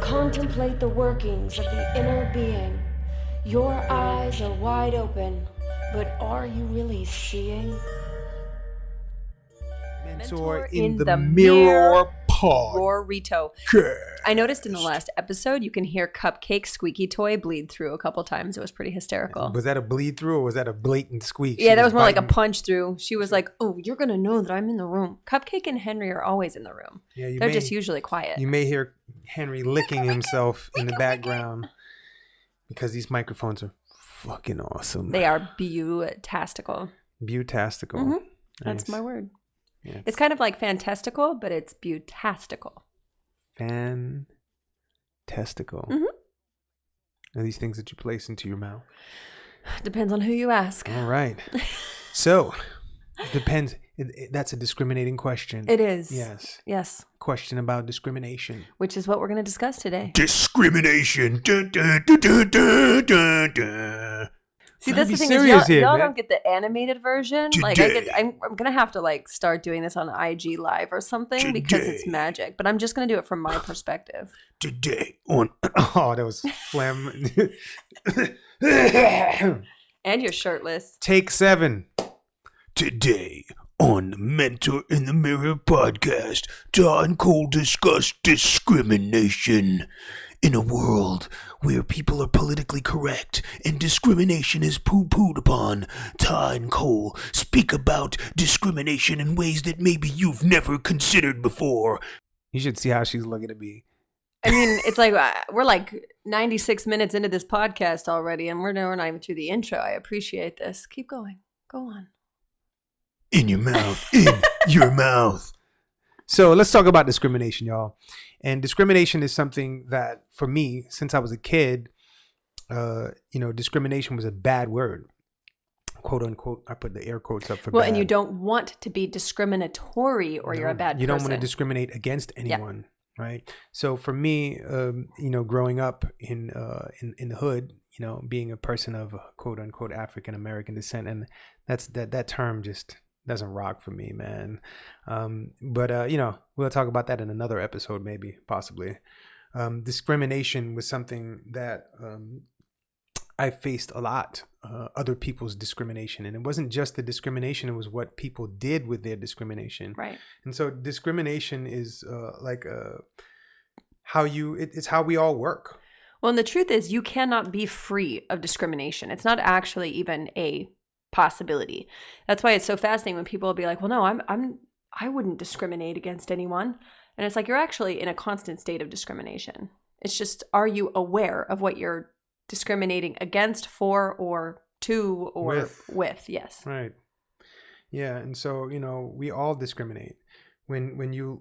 Contemplate the workings of the inner being. Your eyes are wide open, but are you really seeing? Mentor in the Mirror Pod. Rorito. I noticed in the last episode you can hear Cupcake's squeaky toy bleed through a couple times. It was pretty hysterical. Was that a bleed through or was that a blatant squeak? Yeah, that was more like a punch through. She was like, "Oh, you're gonna know that I'm in the room." Cupcake and Henry are always in the room. Yeah, they're just usually quiet. You may hear Henry licking himself in the background because these microphones are fucking awesome. They are beautastical. Beautastical. Mm-hmm. Nice. That's my word. Yeah, it's kind of like fantastical, but it's beautastical. Fantastical. Mm-hmm. Are these things that you place into your mouth? Depends on who you ask. All right. So, depends. That's a discriminating question. It is. Yes. Question about discrimination. Which is what we're going to discuss today. Discrimination. Dun, dun, dun, dun, dun, dun, dun. See, that's the thing is y'all don't get the animated version. Today. Like I'm gonna have to like start doing this on IG Live or something because it's magic. But I'm just gonna do it from my perspective. Today on that was phlegm. And you're shirtless. Take 7. Today on Mentor in the Mirror podcast, Don Cole discuss discrimination. In a world where people are politically correct and discrimination is poo-pooed upon, Ty and Cole speak about discrimination in ways that maybe you've never considered before. You should see how she's looking at me. I mean, it's like we're like 96 minutes into this podcast already, and we're not even through the intro. I appreciate this. Keep going. Go on. In your mouth. In your mouth. So let's talk about discrimination, y'all. And discrimination is something that, for me, since I was a kid, discrimination was a bad word, quote unquote. I put the air quotes up for bad. Well, and you don't want to be discriminatory, or you're a bad person. You don't want to discriminate against anyone, right? So for me, growing up in the hood, being a person of quote unquote African American descent, and that term just doesn't rock for me, man. But we'll talk about that in another episode, maybe, possibly. Discrimination was something that I faced a lot, other people's discrimination. And it wasn't just the discrimination, it was what people did with their discrimination. Right. And so discrimination is it's how we all work. Well, and the truth is you cannot be free of discrimination. It's not actually even a possibility. That's why it's so fascinating when people will be like, well, no, I wouldn't discriminate against anyone. And it's like, you're actually in a constant state of discrimination. It's just, are you aware of what you're discriminating against, for, or to, or with? Yes. Right. Yeah. And so, we all discriminate. When you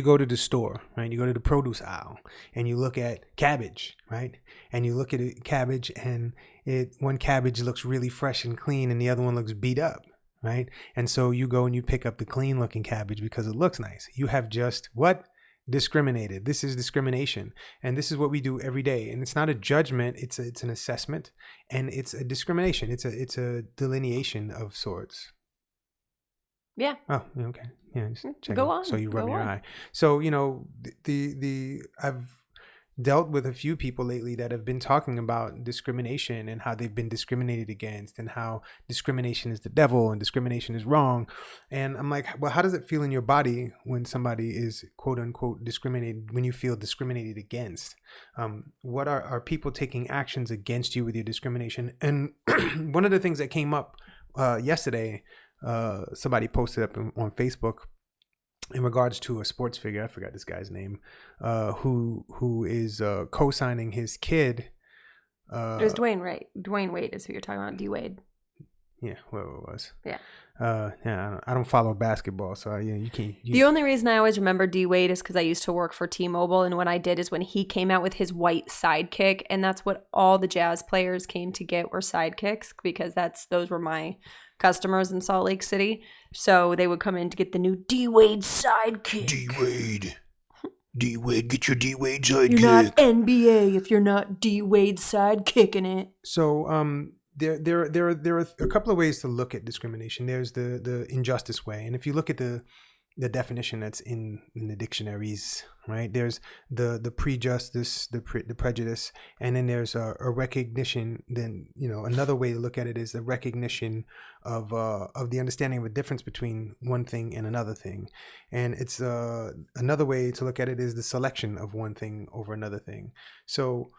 go to the store, right? You go to the produce aisle and you look at cabbage, right? And you look at cabbage and one cabbage looks really fresh and clean and the other one looks beat up, right? And so you go and you pick up the clean looking cabbage because it looks nice. You have just discriminated. This is discrimination. And this is what we do every day. And it's not a judgment. It's an assessment, and it's a discrimination. It's a delineation of sorts. Yeah. Oh, okay. Yeah, just check Go it. on. So you rub your eye. So, I've dealt with a few people lately that have been talking about discrimination and how they've been discriminated against and how discrimination is the devil and discrimination is wrong. And I'm like, well, how does it feel in your body when somebody is quote unquote discriminated, when you feel discriminated against? What are people taking actions against you with your discrimination? And one of the things that came up yesterday, somebody posted up on Facebook in regards to a sports figure. I forgot this guy's name, who is co-signing his kid. It was Dwayne Wade is who you're talking about. D Wade. Yeah, whoever it was. Yeah. I don't follow basketball, so you can't. The only reason I always remember D Wade is because I used to work for T-Mobile, and when I did is when he came out with his white sidekick, and that's what all the Jazz players came to get were sidekicks, because those were my customers in Salt Lake City. So they would come in to get the new D Wade sidekick. D Wade, get your D Wade sidekick. You're not NBA if you're not D Wade sidekicking it. So there are a couple of ways to look at discrimination. There's the injustice way, and if you look at the the definition that's in the dictionaries, right? There's the prejudice, the prejudice, and then there's a recognition. Then, you know, another way to look at it is the recognition of the understanding of a difference between one thing and another thing. And it's another way to look at it is the selection of one thing over another thing. So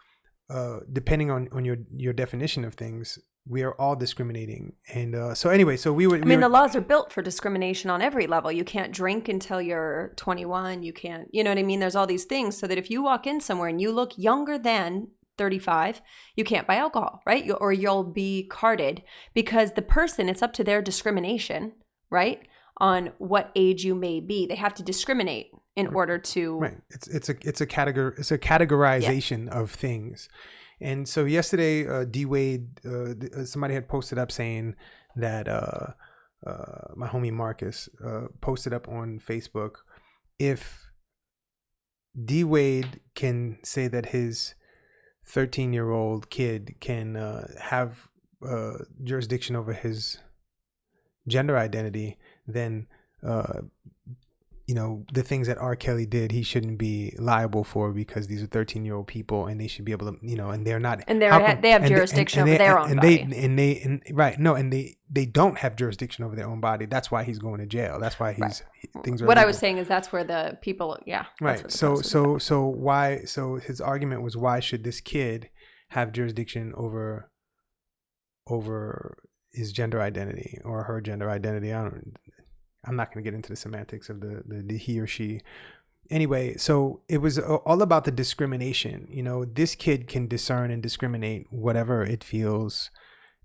depending on your definition of things, we are all discriminating. And so anyway, so the laws are built for discrimination on every level. You can't drink until you're 21. You can't, you know what I mean? There's all these things so that if you walk in somewhere and you look younger than 35, you can't buy alcohol, right? Or you'll be carded because the person, it's up to their discrimination, right? On what age you may be. They have to discriminate in order to. Right. It's a categorization of things. And so yesterday, D Wade, somebody had posted up saying that my homie Marcus posted up on Facebook, if D Wade can say that his 13-year-old kid can have jurisdiction over his gender identity, then you know, the things that R. Kelly did, he shouldn't be liable for because these are 13-year-old people and they should be able to, you know, and they're not. And they have jurisdiction over their own body. They don't have jurisdiction over their own body. That's why he's going to jail. That's why things are. What illegal. I was saying is that's where the people, right. So his argument was, why should this kid have jurisdiction over his gender identity or her gender identity? I'm not going to get into the semantics of the he or she. Anyway, so it was all about the discrimination. You know, this kid can discern and discriminate whatever it feels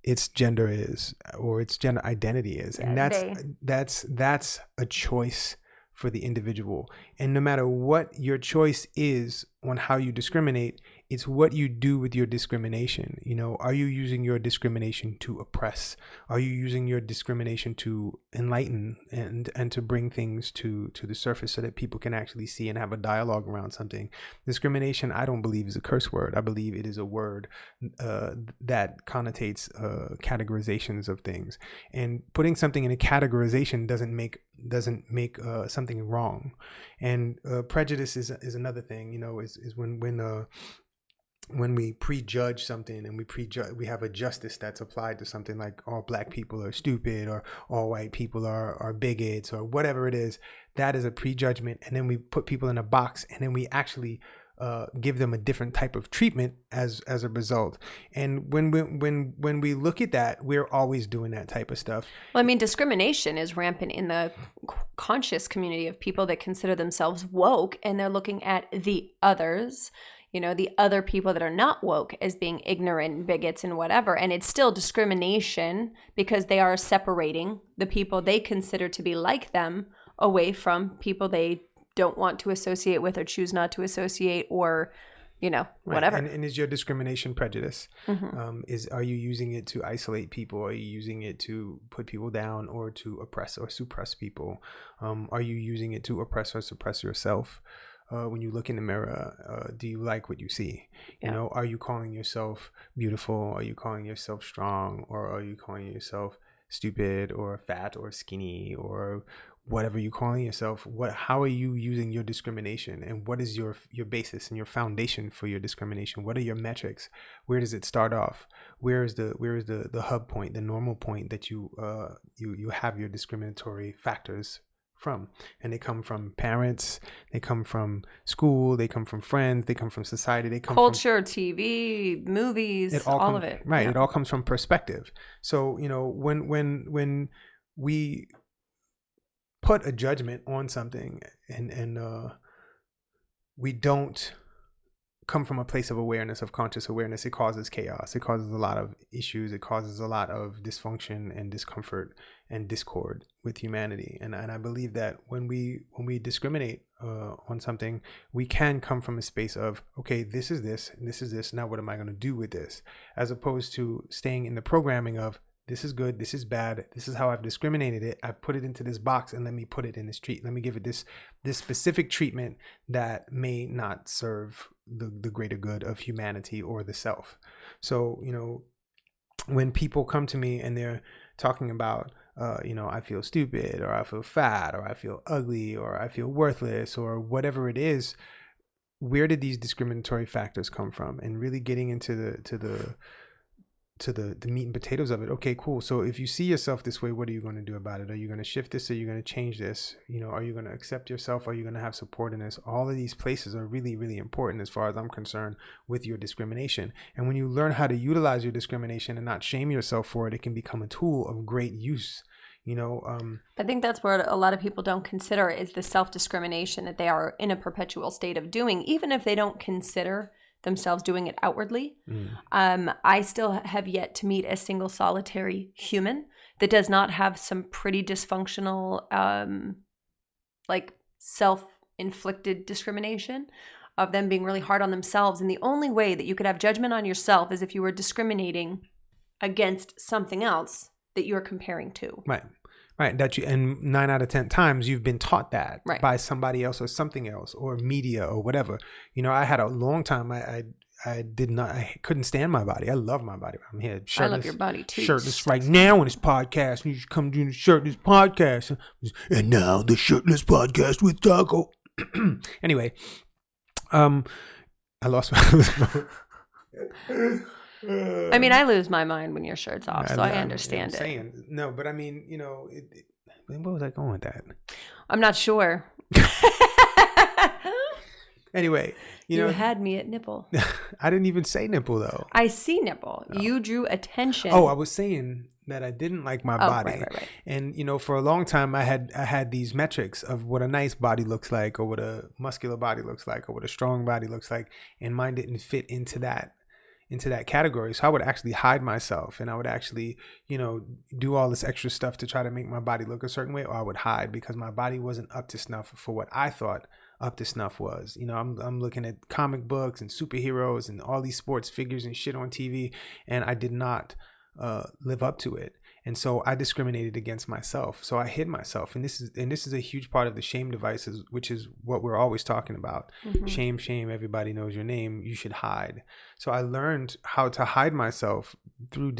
its gender is or its gender identity is. And that's a choice for the individual. And no matter what your choice is on how you discriminate, it's what you do with your discrimination. You know, are you using your discrimination to oppress? Are you using your discrimination to enlighten and to bring things to the surface so that people can actually see and have a dialogue around something? Discrimination, I don't believe, is a curse word. I believe it is a word that connotates categorizations of things. And putting something in a categorization doesn't make something wrong. And prejudice is another thing. You know, is when we prejudge something and we have a justice that's applied to something, like all black people are stupid or all white people are bigots or whatever it is. That is a prejudgment, and then we put people in a box, and then we actually give them a different type of treatment as a result. And when we look at that, we're always doing that type of stuff. Well, I mean, discrimination is rampant in the conscious community of people that consider themselves woke, and they're looking at the others, you know, the other people that are not woke as being ignorant, bigots, and whatever. And it's still discrimination because they are separating the people they consider to be like them away from people they don't want to associate with or choose not to associate, or, you know, whatever. Right. And is your discrimination prejudice? Mm-hmm. Are you using it to isolate people? Are you using it to put people down or to oppress or suppress people? Are you using it to oppress or suppress yourself? When you look in the mirror, do you like what you see? You know, are you calling yourself beautiful? Are you calling yourself strong? Or are you calling yourself stupid or fat or skinny or whatever you're calling yourself? How are you using your discrimination, and what is your basis and your foundation for your discrimination? What are your metrics? Where does it start off? Where is the hub point, the normal point that you have your discriminatory factors from? And they come from parents, they come from school, they come from friends, they come from society, they come culture, from TV, movies, all of it. Right. Yeah. It all comes from perspective. So, you know, when we put a judgment on something and we don't come from a place of awareness, of conscious awareness, it causes chaos. It causes a lot of issues. It causes a lot of dysfunction and discomfort and discord with humanity. And I believe that when we discriminate on something, we can come from a space of, okay, this is this, and this is this. Now what am I going to do with this? As opposed to staying in the programming of, this is good, this is bad, this is how I've discriminated it, I've put it into this box, and let me put it in this let me give it this specific treatment that may not serve the greater good of humanity or the self. So, you know, when people come to me and they're talking about I feel stupid, or I feel fat, or I feel ugly, or I feel worthless, or whatever it is. Where did these discriminatory factors come from? And really getting into the meat and potatoes of it. Okay, cool. So if you see yourself this way, what are you going to do about it? Are you going to shift this? Are you going to change this? Are you going to accept yourself? Are you going to have support in this? All of these places are really, really important as far as I'm concerned with your discrimination. And when you learn how to utilize your discrimination and not shame yourself for it, it can become a tool of great use. I think that's where a lot of people don't consider is the self-discrimination that they are in a perpetual state of doing, even if they don't consider themselves doing it outwardly. I still have yet to meet a single solitary human that does not have some pretty dysfunctional, like self-inflicted discrimination of them being really hard on themselves. And the only way that you could have judgment on yourself is if you were discriminating against something else that you're comparing to. Right. And 9 out of 10 times you've been taught that by somebody else or something else or media or whatever. I had a long time. I couldn't stand my body. I love my body. I'm here shirtless. I love your body too. Shirtless right now on this podcast. You should come do the shirtless podcast. And now the shirtless podcast with Taco. Anyway, I lost my. I mean, I lose my mind when your shirt's off, so I understand it. No, but I mean, where was I going with that? I'm not sure. Anyway, you had me at nipple. I didn't even say nipple though. I see nipple. Oh. You drew attention. Oh, I was saying that I didn't like my body. Right. And for a long time I had these metrics of what a nice body looks like, or what a muscular body looks like, or what a strong body looks like, and mine didn't fit into that category. So I would actually hide myself, and I would actually, do all this extra stuff to try to make my body look a certain way, or I would hide because my body wasn't up to snuff for what I thought up to snuff was. I'm looking at comic books and superheroes and all these sports figures and shit on TV, and I did not live up to it. And so I discriminated against myself. So I hid myself. And this is a huge part of the shame devices, which is what we're always talking about. Mm-hmm. Shame, everybody knows your name. You should hide. So I learned how to hide myself through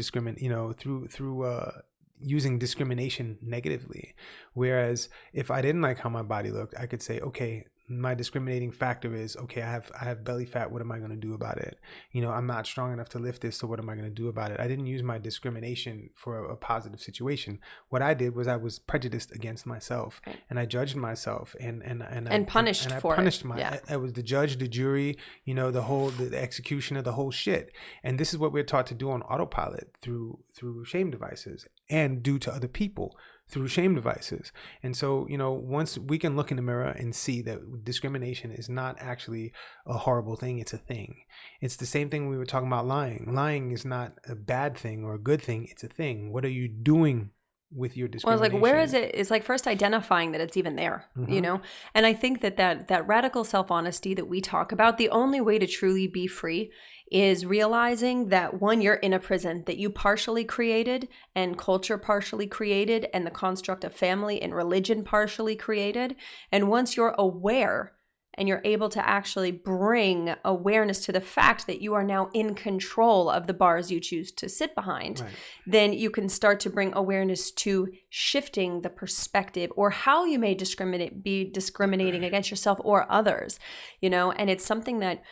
using discrimination negatively. Whereas if I didn't like how my body looked, I could say, okay, my discriminating factor is, okay, I have belly fat. What am I going to do about it? I'm not strong enough to lift this. So what am I going to do about it? I didn't use my discrimination for a positive situation. What I did was I was prejudiced against myself, and I judged myself and punished for it. I was the judge, the jury, the executioner, the whole shit. And this is what we're taught to do on autopilot through shame devices, and do to other people through shame devices. And so, once we can look in the mirror and see that discrimination is not actually a horrible thing, it's a thing. It's the same thing we were talking about lying. Lying is not a bad thing or a good thing. It's a thing. What are you doing with your discrimination? Well, it's like, where is it? It's like first identifying that it's even there, Mm-hmm. And I think that radical self-honesty that we talk about, the only way to truly be free is realizing that, one, you're in a prison that you partially created, and culture partially created, and the construct of family and religion partially created. And once you're aware and you're able to actually bring awareness to the fact that you are now in control of the bars you choose to sit behind, then you can start to bring awareness to shifting the perspective, or how you may be discriminating against yourself or others, and it's something that,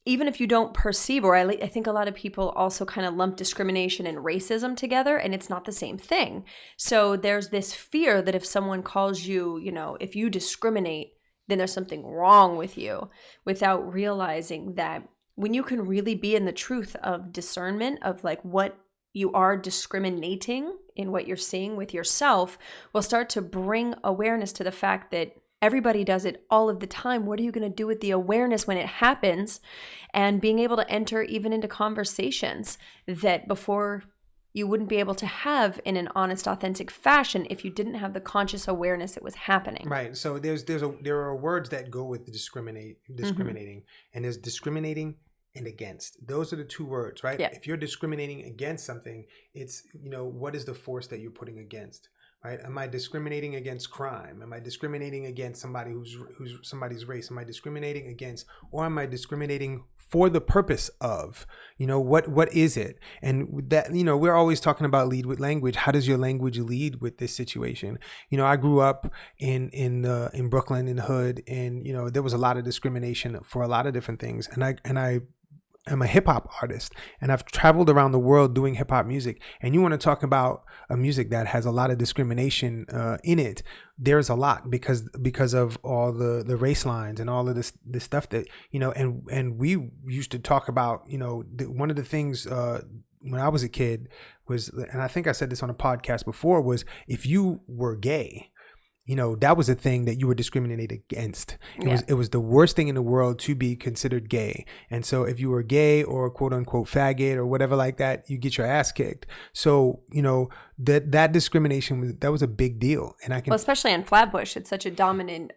even if you don't perceive, or I think a lot of people also kind of lump discrimination and racism together, and it's not the same thing. So there's this fear that if someone calls you, if you discriminate, then there's something wrong with you, without realizing that when you can really be in the truth of discernment of like what you are discriminating in what you're seeing with yourself, will start to bring awareness to the fact that everybody does it all of the time. What are you going to do with the awareness when it happens? And being able to enter even into conversations that before you wouldn't be able to have in an honest, authentic fashion if you didn't have the conscious awareness it was happening. Right. So there are words that go with discriminating, and there's discriminating and against. Those are the two words, right? Yeah. If you're discriminating against something, it's, what is the force that you're putting against? right? Am I discriminating against crime? Am I discriminating against somebody who's somebody's race? Am I discriminating against, or am I discriminating for the purpose of, what is it? And that, we're always talking about lead with language. How does your language lead with this situation? I grew up in Brooklyn, in the hood, and there was a lot of discrimination for a lot of different things. And I'm a hip hop artist, and I've traveled around the world doing hip hop music. And you want to talk about a music that has a lot of discrimination in it? There's a lot because of all the race lines and all of this stuff that and we used to talk about. One of the things when I was a kid was, and I think I said this on a podcast before, was if you were gay, that was a thing that you were discriminated against. It was the worst thing in the world to be considered gay. And so if you were gay or quote unquote faggot or whatever like that, you get your ass kicked. So, that discrimination was a big deal. And especially in Flatbush, it's such a dominant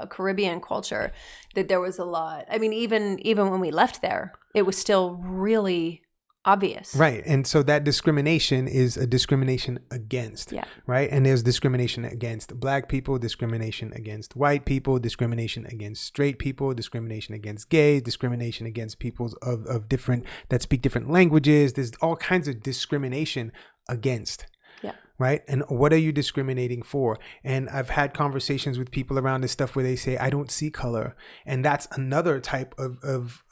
Caribbean culture that there was a lot. I mean, even when we left there, it was still really obvious. Right. And so that discrimination is a discrimination against. Yeah. Right. And there's discrimination against Black people, discrimination against white people, discrimination against straight people, discrimination against gays, discrimination against people of different, that speak different languages. There's all kinds of discrimination against. Yeah. Right. And what are you discriminating for? And I've had conversations with people around this stuff where they say, I don't see color. And that's another type of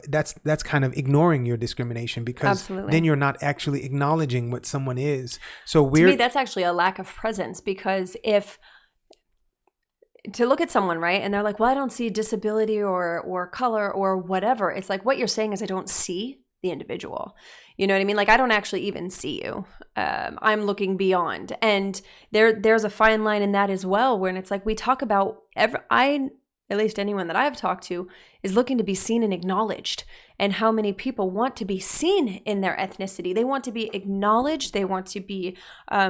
that's kind of ignoring your discrimination, because Absolutely. Then you're not actually acknowledging what someone is. So to me, that's actually a lack of presence, because to look at someone, right, and they're like, well, I don't see disability or color or whatever. It's like, what you're saying is I don't see the individual. You know what I mean? Like, I don't actually even see you. I'm looking beyond. And there's a fine line in that as well, when it's like we talk about, at least anyone that I've talked to is looking to be seen and acknowledged. And how many people want to be seen in their ethnicity? They want to be acknowledged. They want to be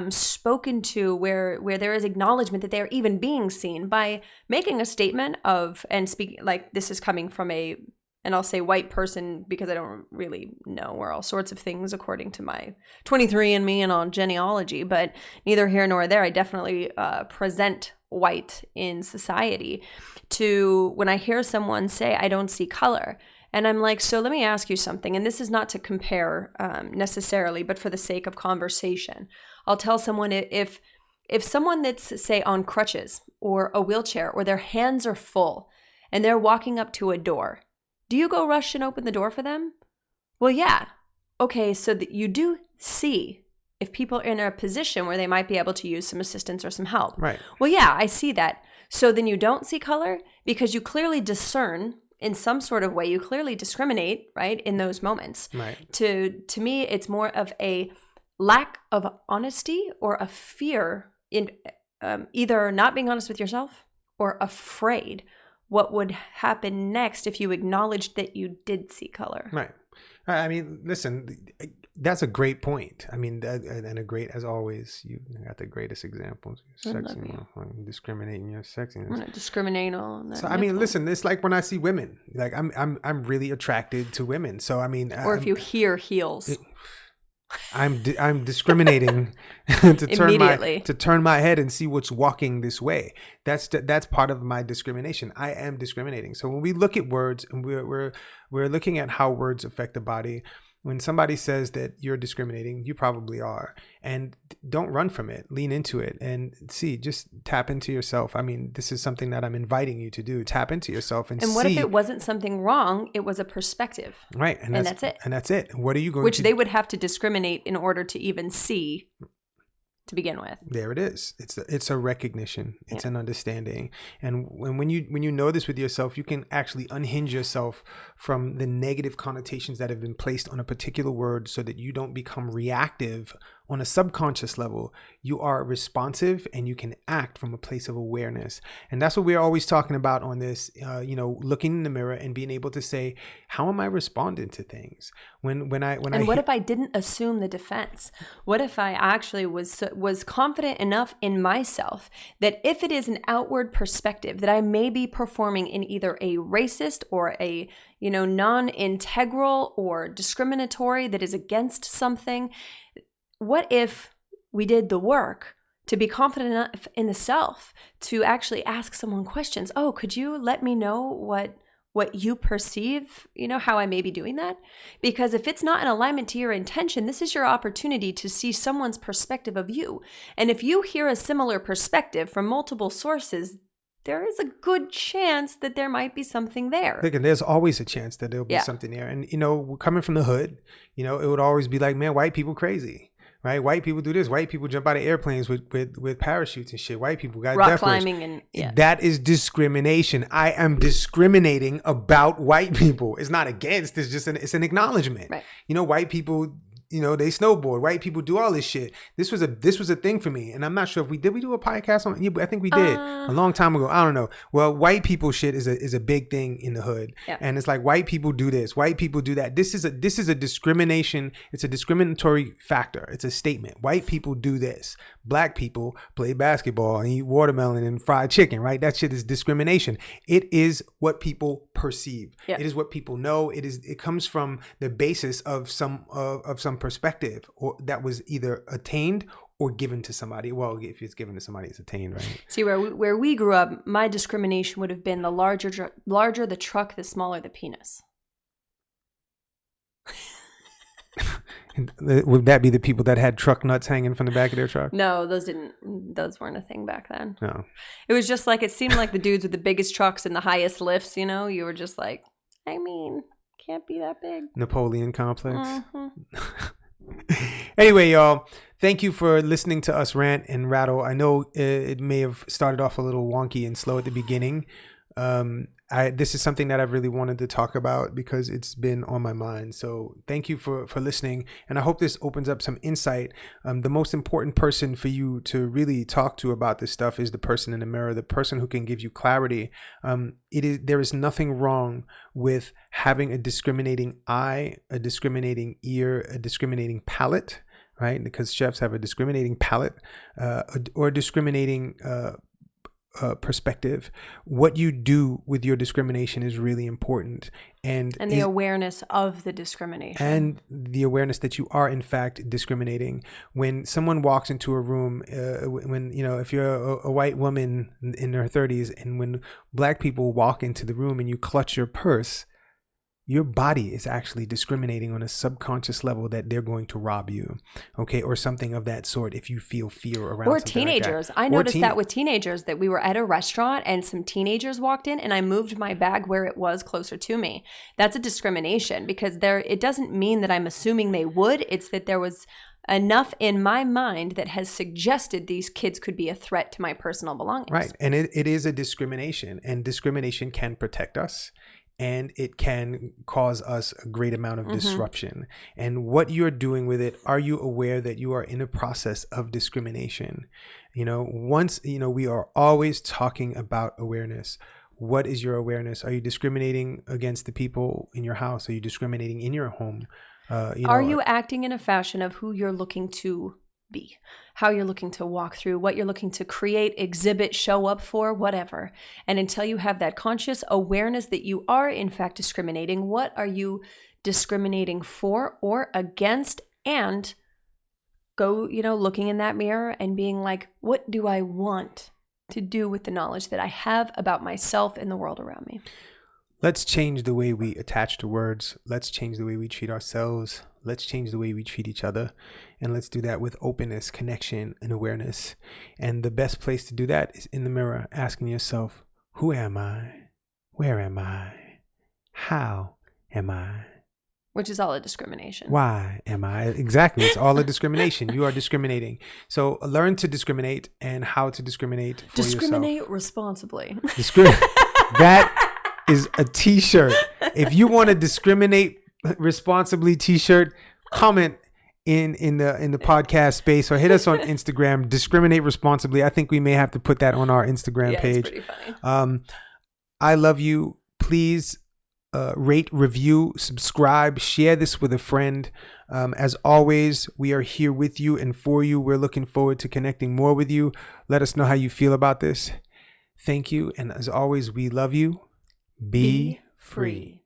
spoken to where there is acknowledgement that they're even being seen by making a statement of, and speaking, like, this is coming from and I'll say white person because I don't really know, we're all sorts of things according to my 23andMe and on genealogy, but neither here nor there. I definitely present white in society. To when I hear someone say, I don't see color, and I'm like, so let me ask you something, and this is not to compare necessarily, but for the sake of conversation, I'll tell someone, if someone that's, say, on crutches or a wheelchair, or their hands are full and they're walking up to a door, do you go rush and open the door for them? Well, yeah. Okay, so that you do see if people are in a position where they might be able to use some assistance or some help. Right. Well, yeah, I see that. So then you don't see color because you clearly discern in some sort of way, you clearly discriminate, right, in those moments. Right. To me, it's more of a lack of honesty or a fear in either not being honest with yourself or afraid what would happen next if you acknowledged that you did see color. Right. I mean, listen, that's a great point. I mean, and a great, as always, you got the greatest examples. Discriminating your sexiness. I'm not discriminating on that. So I mean, listen, it's like when I see women, like I'm really attracted to women. So I mean, or if you hear heels. I'm discriminating to turn my head and see what's walking this way. That's part of my discrimination. I am discriminating. So when we look at words, and we're looking at how words affect the body, when somebody says that you're discriminating, you probably are. And don't run from it. Lean into it and just tap into yourself. I mean, this is something that I'm inviting you to do. Tap into yourself and see. And what if it wasn't something wrong? It was a perspective. Right. And that's it. And that's it. What are you going to do? Which they would have to discriminate in order to even see to begin with. There it is. It's a recognition. It's an understanding. And when you know this with yourself, you can actually unhinge yourself from the negative connotations that have been placed on a particular word, so that you don't become reactive on a subconscious level. You are responsive and you can act from a place of awareness. And that's what we're always talking about on this, looking in the mirror and being able to say, how am I responding to things? What if I didn't assume the defense? What if I actually was confident enough in myself that if it is an outward perspective that I may be performing in either a racist or a non-integral or discriminatory that is against something, what if we did the work to be confident enough in the self to actually ask someone questions. Oh, could you let me know what you perceive, how I may be doing that? Because if it's not in alignment to your intention, this is your opportunity to see someone's perspective of you. And if you hear a similar perspective from multiple sources, there is a good chance that there might be something there. Look, and there's always a chance that there'll be something there. And, coming from the hood, it would always be like, man, white people crazy. Right, white people do this. White people jump out of airplanes with parachutes and shit. White people got rock climbing and that is discrimination. I am discriminating about white people. It's not against. It's just it's an acknowledgement. Right. White people, they snowboard. White people do all this shit. This was a thing for me, and I'm not sure if we do a podcast on. Yeah, I think we did a long time ago. I don't know. Well, white people shit is a big thing in the hood, and it's like white people do this, white people do that. This is a discrimination. It's a discriminatory factor. It's a statement. White people do this. Black people play basketball and eat watermelon and fried chicken. Right? That shit is discrimination. It is what people perceive. Yeah. It is what people know. It comes from the basis of some perspective or that was either attained or given to somebody. Well, if it's given to somebody, it's attained, right? See, where we grew up, my discrimination would have been the larger the truck, the smaller the penis. Would that be the people that had truck nuts hanging from the back of their truck? No, those weren't a thing back then. No. It was just like, it seemed like the dudes with the biggest trucks and the highest lifts, you were just like, can't be that big. Napoleon complex. Mm-hmm. Anyway, y'all, thank you for listening to us rant and rattle. I know it may have started off a little wonky and slow at the beginning. This is something that I've really wanted to talk about because it's been on my mind. So thank you for listening. And I hope this opens up some insight. The most important person for you to really talk to about this stuff is the person in the mirror, the person who can give you clarity. There is nothing wrong with having a discriminating eye, a discriminating ear, a discriminating palate, right? Because chefs have a discriminating palate, or a discriminating perspective. What you do with your discrimination is really important, and the awareness of the discrimination, and the awareness that you are in fact discriminating. When someone walks into a room, if you're a white woman in her 30s, and when black people walk into the room and you clutch your purse, your body is actually discriminating on a subconscious level that they're going to rob you, okay, or something of that sort. If you feel fear around, or teenagers, like I noticed that with teenagers, that we were at a restaurant and some teenagers walked in, and I moved my bag where it was closer to me. That's a discrimination, because it doesn't mean that I'm assuming they would. It's that there was enough in my mind that has suggested these kids could be a threat to my personal belongings. Right, and it is a discrimination, and discrimination can protect us. And it can cause us a great amount of disruption. And what you're doing with it, are you aware that you are in a process of discrimination? We are always talking about awareness. What is your awareness? Are you discriminating against the people in your house? Are you discriminating in your home? Are you acting in a fashion of who you're looking to be, how you're looking to walk through, what you're looking to create, exhibit, show up for, whatever? And until you have that conscious awareness that you are in fact discriminating, what are you discriminating for or against? And go, looking in that mirror and being like, what do I want to do with the knowledge that I have about myself and the world around me? Let's change the way we attach to words. Let's change the way we treat ourselves. Let's change the way we treat each other. And let's do that with openness, connection, and awareness. And the best place to do that is in the mirror, asking yourself, who am I? Where am I? How am I? Which is all a discrimination. Why am I? Exactly. It's all a discrimination. You are discriminating. So learn to discriminate and how to discriminate for Discriminate yourself. responsibly. That is a t-shirt. If you want to discriminate responsibly t-shirt, comment in the podcast space or hit us on Instagram. Discriminate responsibly. I think we may have to put that on our Instagram page. It's pretty funny. I love you. Please rate, review, subscribe, share this with a friend. As always, we are here with you and for you. We're looking forward to connecting more with you. Let us know how you feel about this. Thank you. And as always, we love you. Be free.